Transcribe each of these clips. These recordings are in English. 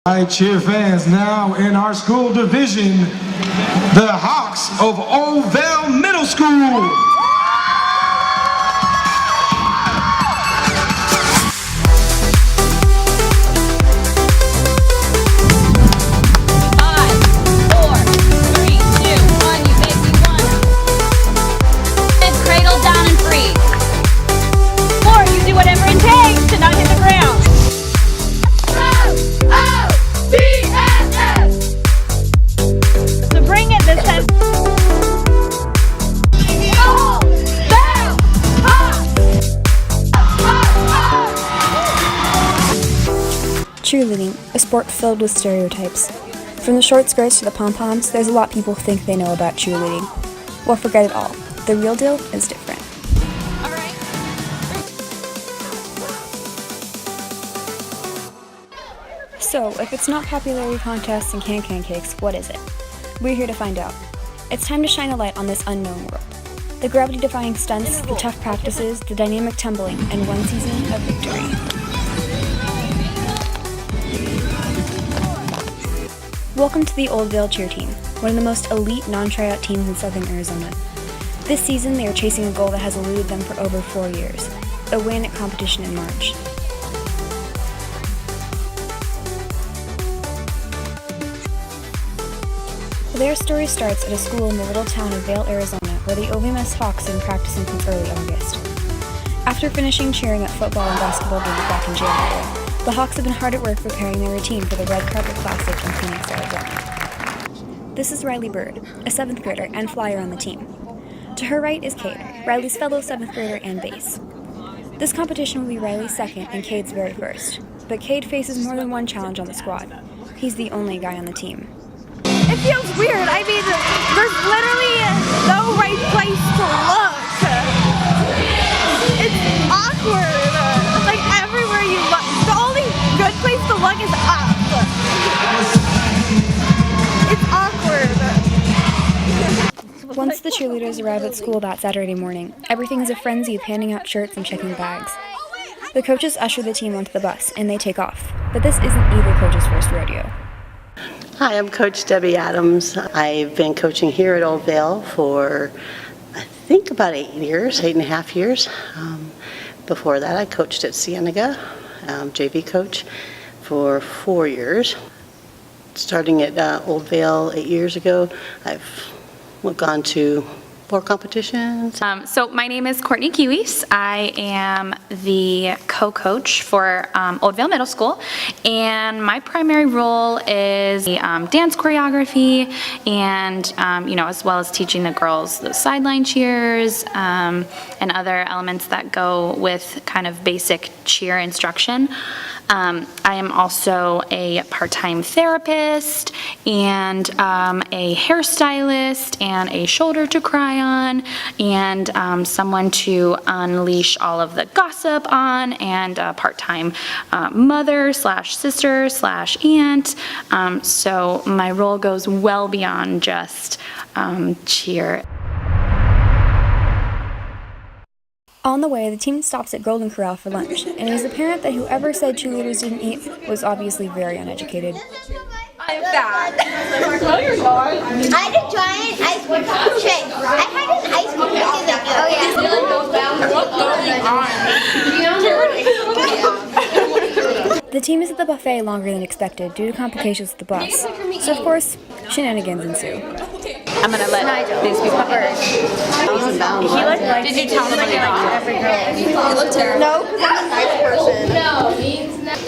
All right, cheer fans, now in our school division, the Hawks of Old Vail Middle School. Cheerleading, a sport filled with stereotypes. From the short skirts to the pom-poms, there's a lot people think they know about cheerleading. Well, forget it all. The real deal is different. So, if it's not popularity contests and can-can cakes, what is it? We're here to find out. It's time to shine a light on this unknown world. The gravity-defying stunts, the tough practices, the dynamic tumbling, and one season of victory. Welcome to the Old Vail cheer team, one of the most elite non-tryout teams in southern Arizona. This season, they are chasing a goal that has eluded them for over 4 years, a win at competition in March. Their story starts at a school in the little town of Vail, Arizona, where the OVMS Hawks have been practicing since early August. After finishing cheering at football and basketball games back in January, the Hawks have been hard at work preparing their routine for the Red Carpet Classic in Phoenix, Arizona. This is Riley Bird, a 7th grader and flyer on the team. To her right is Cade, Riley's fellow 7th grader and bass. This competition will be Riley's second and Cade's very first, but Cade faces more than one challenge on the squad. He's the only guy on the team. It feels weird. I mean, there's literally no right place to look. It's awkward. Like everywhere you look, the only good place to look is up. It's awkward. Once the cheerleaders arrive at school that Saturday morning, everything is a frenzy of handing out shirts and checking bags. The coaches usher the team onto the bus, and they take off. But this isn't either coach's first rodeo. Hi, I'm Coach Debbie Adams. I've been coaching here at Old Vail for, I think, about 8.5 years. Before that, I coached at Cienega, JV coach, for 4 years. Starting at Old Vail 8 years ago, I've gone to 4 competitions. So my name is Courtney Kiwis. I am the co-coach for Old Vail Middle School, and my primary role is dance choreography and as well as teaching the girls the sideline cheers and other elements that go with kind of basic cheer instruction. I am also a part-time therapist and a hairstylist and a shoulder to cry on and someone to unleash all of the gossip on, and a part-time mother slash sister slash aunt. So my role goes well beyond just cheer. On the way, the team stops at Golden Corral for lunch, and it is apparent that whoever said cheerleaders didn't eat was obviously very uneducated. I'm fat. No, you're not. I had a giant ice cream shake. I had an ice cream cookie. Oh yeah. The team is at the buffet longer than expected due to complications with the bus, so of course, shenanigans ensue. I'm gonna let these people first. Did you tell them what you thought? Every girl. You look terrible. No, because I'm a nice person. No, he's not.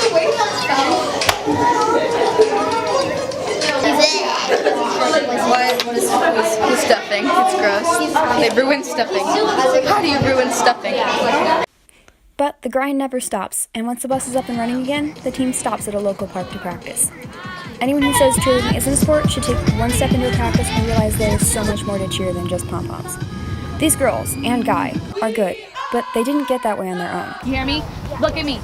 What is stuffing? It's gross. They ruin stuffing. How do you ruin stuffing? But the grind never stops, and once the bus is up and running again, the team stops at a local park to practice. Anyone who says cheerleading isn't a sport should take one step into a practice and realize there is so much more to cheer than just pom-poms. These girls, and guy, are good, but they didn't get that way on their own. You hear me? Look at me.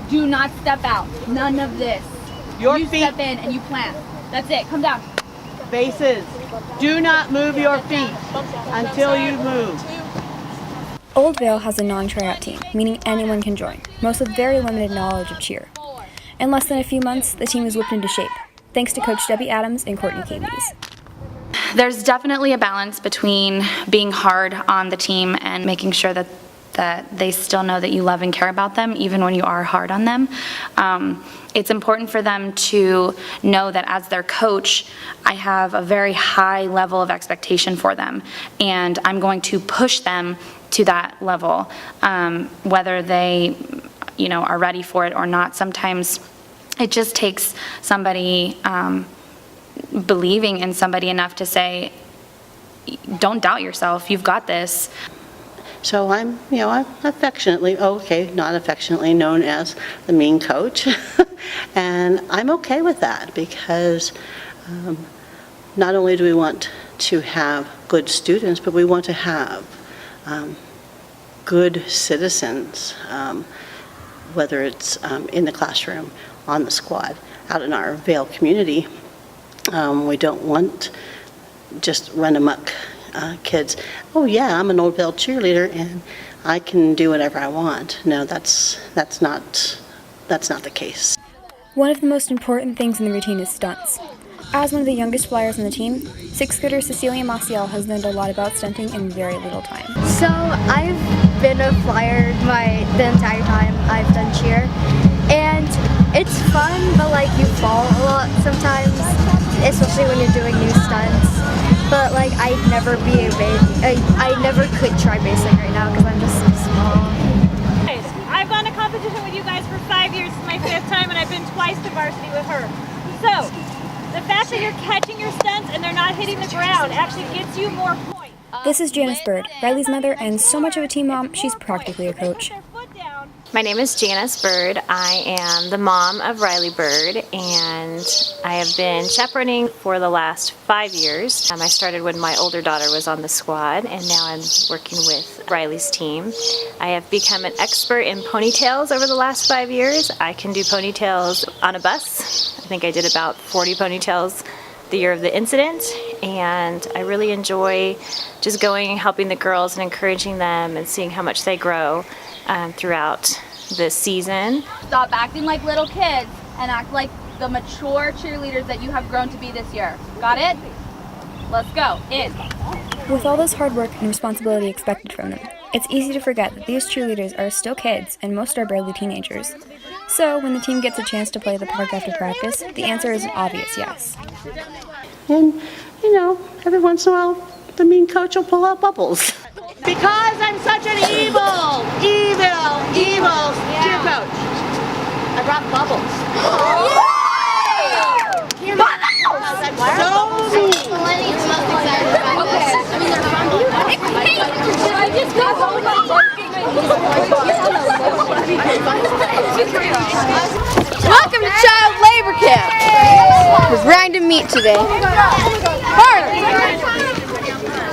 Do not step out. None of this. You step in and you plant. That's it. Come down. Faces. Do not move your feet until you move. Old Vail has a non-tryout team, meaning anyone can join, most with very limited knowledge of cheer. In less than a few months, the team was whipped into shape, thanks to Coach Debbie Adams and Courtney Kiwis. There's definitely a balance between being hard on the team and making sure that they still know that you love and care about them, even when you are hard on them. It's important for them to know that as their coach, I have a very high level of expectation for them, and I'm going to push them to that level, whether they, are ready for it or not. Sometimes it just takes somebody believing in somebody enough to say, don't doubt yourself, you've got this. So I'm affectionately, not affectionately known as the mean coach. And I'm okay with that because not only do we want to have good students, but we want to have good citizens, whether it's in the classroom, on the squad, out in our Vail community. We don't want just run amok kids. Oh yeah, I'm an Old Vail cheerleader and I can do whatever I want. No, that's not the case. One of the most important things in the routine is stunts. As one of the youngest flyers on the team, 6th grader Cecilia Maciel has learned a lot about stunting in very little time. So I've been a flyer the entire time I've done cheer, and it's fun, but you fall a lot sometimes, especially when you're doing new stunts. But I never could try basic right now because I'm just so small. I've gone to competition with you guys for 5 years. It's my 5th time, and I've been twice to varsity with her. So the fact that you're catching your stunts and they're not hitting the ground actually gets you more points. This is Janice Bird, Riley's mother, and so much of a team mom, she's practically a coach. My name is Janice Bird. I am the mom of Riley Bird, and I have been chaperoning for the last 5 years. I started when my older daughter was on the squad, and now I'm working with Riley's team. I have become an expert in ponytails over the last 5 years. I can do ponytails on a bus. I think I did about 40 ponytails the year of the incident, and I really enjoy just going and helping the girls and encouraging them and seeing how much they grow throughout the season. Stop acting like little kids and act like the mature cheerleaders that you have grown to be this year. Got it? Let's go. In. With all this hard work and responsibility expected from them, it's easy to forget that these cheerleaders are still kids and most are barely teenagers. So when the team gets a chance to play the park after practice, the answer is an obvious yes. And, every once in a while, the mean coach will pull out bubbles. Because I'm such an evil cheer coach. I brought bubbles. Welcome to child labor camp. We're grinding meat today. Harder.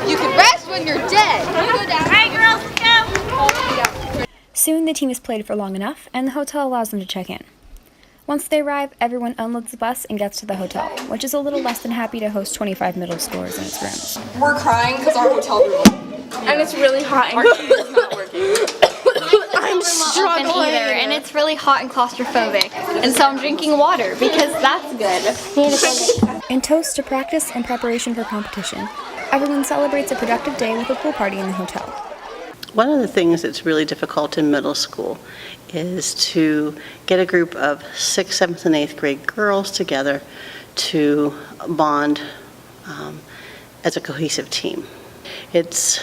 You can rest when you're dead. Soon the team has played for long enough, and the hotel allows them to check in. Once they arrive, everyone unloads the bus and gets to the hotel, which is a little less than happy to host 25 middle schoolers in its rooms. We're crying because our hotel room. And it's really hot. Our heat is not working. I'm struggling either, and it's really hot and claustrophobic. And so I'm drinking water because that's good. In toast to practice and preparation for competition, everyone celebrates a productive day with a pool party in the hotel. One of the things that's really difficult in middle school is to get a group of 6th, 7th, and 8th grade girls together to bond as a cohesive team. It's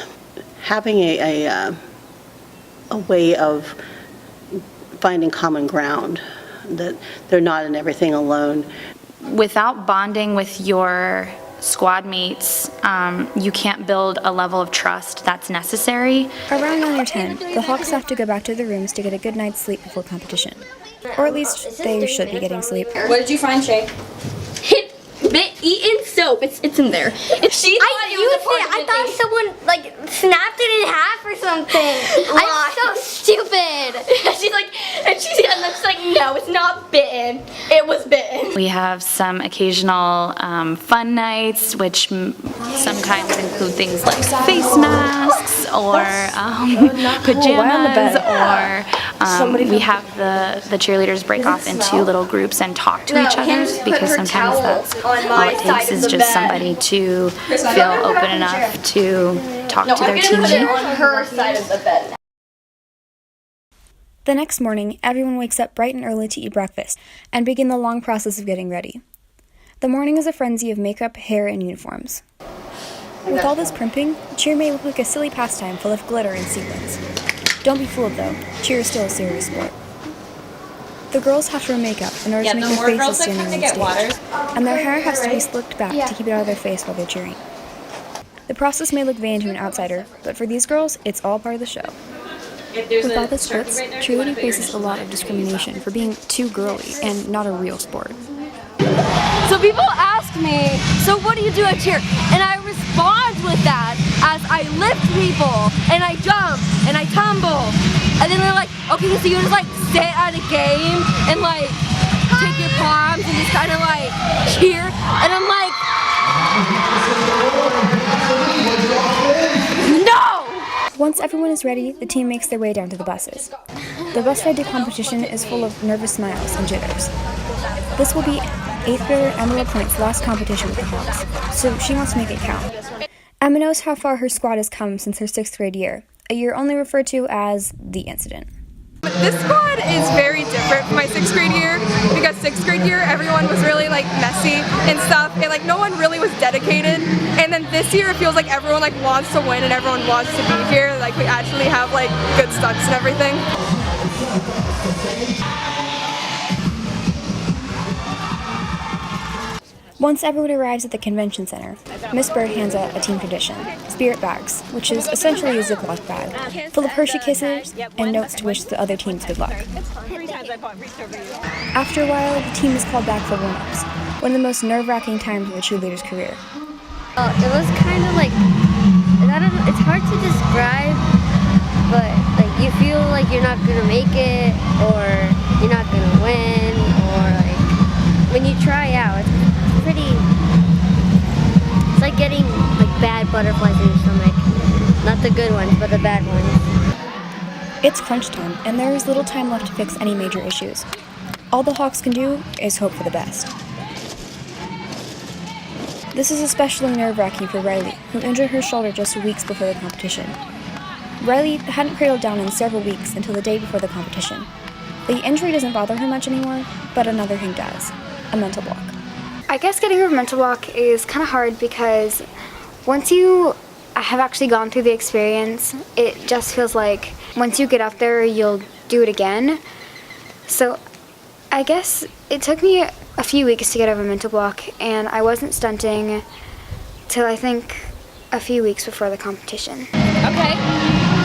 having a way of finding common ground, that they're not in everything alone. Without bonding with your squad mates, you can't build a level of trust that's necessary. Around 9 or 10, the Hawks have to go back to their rooms to get a good night's sleep before competition. Or at least they should be getting sleep. What did you find, Shay? Eaten soap. It's in there. I thought someone snapped it in half or something. I'm so stupid. And looks like, no, it's not bitten. It was bitten. We have some occasional fun nights, which sometimes include things like face masks or pajamas or we have the cheerleaders break off into little groups and talk to each other, because sometimes that's all it takes is just somebody to feel open enough to talk to their teammate. On her side of the bed. The next morning, everyone wakes up bright and early to eat breakfast and begin the long process of getting ready. The morning is a frenzy of makeup, hair, and uniforms. With all this primping, cheer may look like a silly pastime full of glitter and sequins. Don't be fooled though, cheer is still a serious sport. The girls have to wear makeup in order to make their faces standing on stage, and their hair has to be slicked back to keep it out of their face while they're cheering. The process may look vain to an outsider, but for these girls, it's all part of the show. With all this glitz, cheerleading faces a lot of discrimination for being too girly and not a real sport. So people ask me, so what do you do at cheer? And I respond with that as I lift people, and I jump, and I tumble. And then they're like, okay, so you just like sit at a game and like take your palms and just kind of like cheer? And I'm like, no! Once everyone is ready, the team makes their way down to the buses. The bus ride to competition is full of nervous smiles and jitters. This will be 8th grader Emma LaPointe's last competition with the Hawks, so she wants to make it count. Emma knows how far her squad has come since her 6th grade year, a year only referred to as the incident. This squad is very different from my 6th grade year, because 6th grade year everyone was really like messy and stuff, and like no one really was dedicated. And then this year it feels like everyone like wants to win and everyone wants to be here. Like we actually have like good stunts and everything. Once everyone arrives at the convention center, Miss Bird hands out a team tradition, spirit bags, which is essentially a Ziploc bag, full of Hershey Kisses and notes to wish the other teams good luck. After a while, the team is called back for warm-ups, one of the most nerve-wracking times of a cheerleader's career. It was kind of like, I don't know, it's hard to describe, but like you feel like you're not gonna make it, or you're not gonna win, or like when you try out, it's like getting like bad butterflies in your stomach. Not the good ones, but the bad ones. It's crunch time, and there is little time left to fix any major issues. All the Hawks can do is hope for the best. This is especially nerve-wracking for Riley, who injured her shoulder just weeks before the competition. Riley hadn't cradled down in several weeks until the day before the competition. The injury doesn't bother her much anymore, but another thing does: a mental block. I guess getting over a mental block is kind of hard because once you have actually gone through the experience, it just feels like once you get up there, you'll do it again. So I guess it took me a few weeks to get over a mental block, and I wasn't stunting till I think a few weeks before the competition. Okay.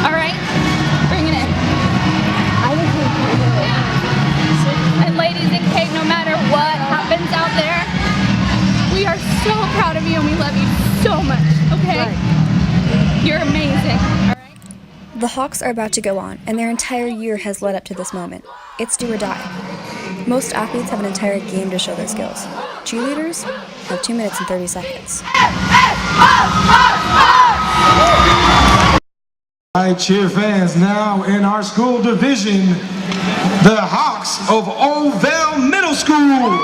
All right. Bring it in. And ladies and Kate, no matter what happens out there, we are so proud of you and we love you so much, okay? Right. You're amazing, all right? The Hawks are about to go on, and their entire year has led up to this moment. It's do or die. Most athletes have an entire game to show their skills. Cheerleaders have 2 minutes and 30 seconds. All right, cheer fans, now in our school division, the Hawks of Old Vail Middle School.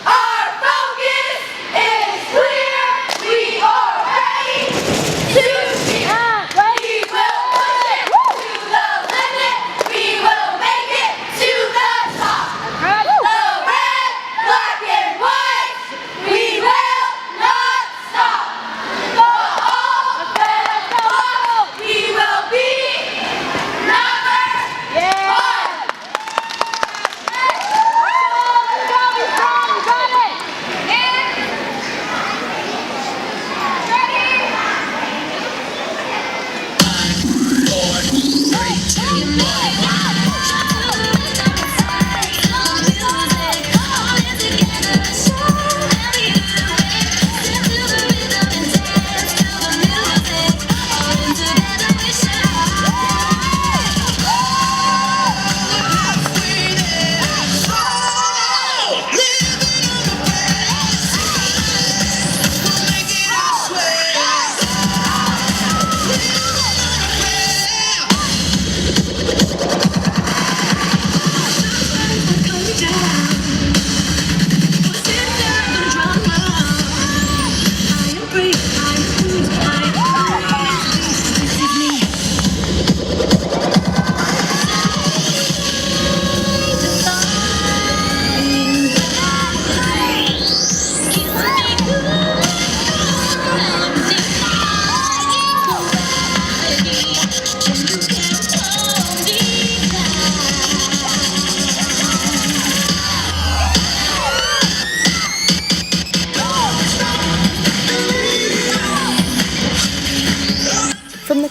Our focus is clear. We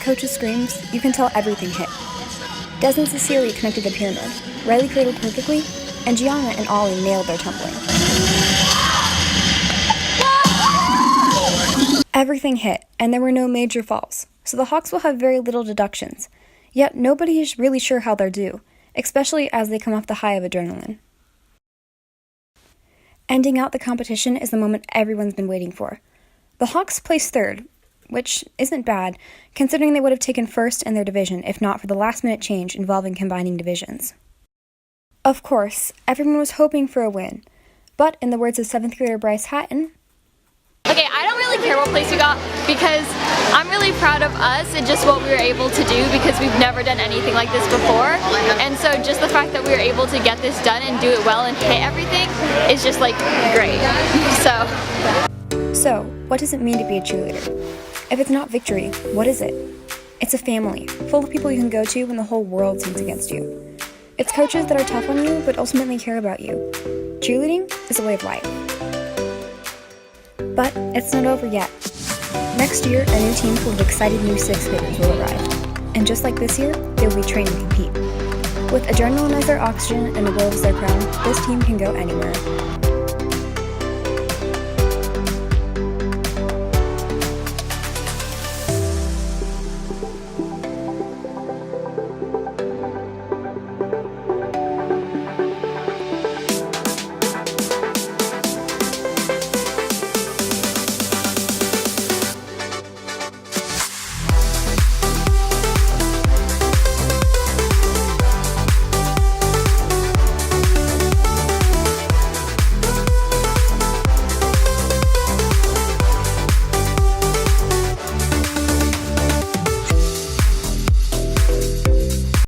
coach's screams, you can tell everything hit. Des and Cecilia connected the pyramid, Riley cradled perfectly, and Gianna and Ollie nailed their tumbling. Everything hit, and there were no major falls, so the Hawks will have very little deductions. Yet nobody is really sure how they're due, especially as they come off the high of adrenaline. Ending out the competition is the moment everyone's been waiting for. The Hawks placed third, which isn't bad, considering they would have taken first in their division if not for the last-minute change involving combining divisions. Of course, everyone was hoping for a win, but in the words of 7th grader Bryce Hatton, okay, I don't really care what place we got because I'm really proud of us and just what we were able to do because we've never done anything like this before. And so just the fact that we were able to get this done and do it well and hit everything is just like great. So, what does it mean to be a cheerleader? If it's not victory, what is it? It's a family, full of people you can go to when the whole world seems against you. It's coaches that are tough on you but ultimately care about you. Cheerleading is a way of life. But it's not over yet. Next year, a new team full of excited new 6th graders will arrive. And just like this year, they will be trained to compete. With adrenaline as their oxygen and the wolves their crown, this team can go anywhere.